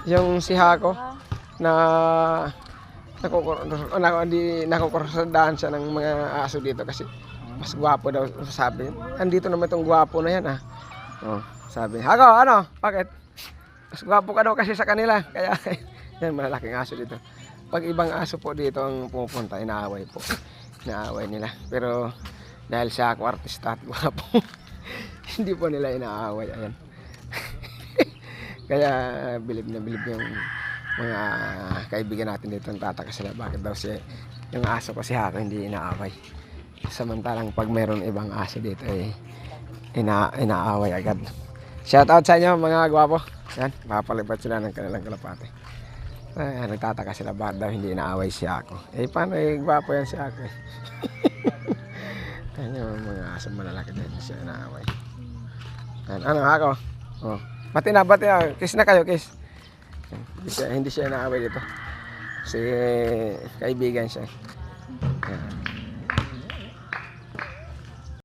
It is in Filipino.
Yung si Hako na nakukursadaan siya ng mga aso dito kasi mas gwapo daw sabi. Andito naman itong gwapo na yan ah. Oh, sabi, Hako, ano? Bakit? Mas gwapo ka daw kasi sa kanila. Kaya yan, malalaking aso dito. Pag ibang aso po dito ang pumupunta, inaaway po. Inaaway nila. Pero dahil siya ako artista at gwapo, hindi po nila inaaway. Ayan. Kaya bilib na bilib yung mga kaibigan natin dito. Tataka sila bakit daw si yung aso ko si Hako hindi inaaway. Samantalang pag mayroon ibang aso dito eh inaaway agad. Shoutout sa inyo mga gwapo. Yan, mapalipat sila ng kanilang kalapate. Ay, nagtataka sila bakit daw hindi inaaway si Hako. Eh paano eh gwapo yan si Hako eh. Yan yung mga aso malalaki din siya inaaway. Yan, ano Hako? Oh. Bati na, kiss na kayo, kiss. Hindi siya inaaway dito. Kasi kaibigan siya.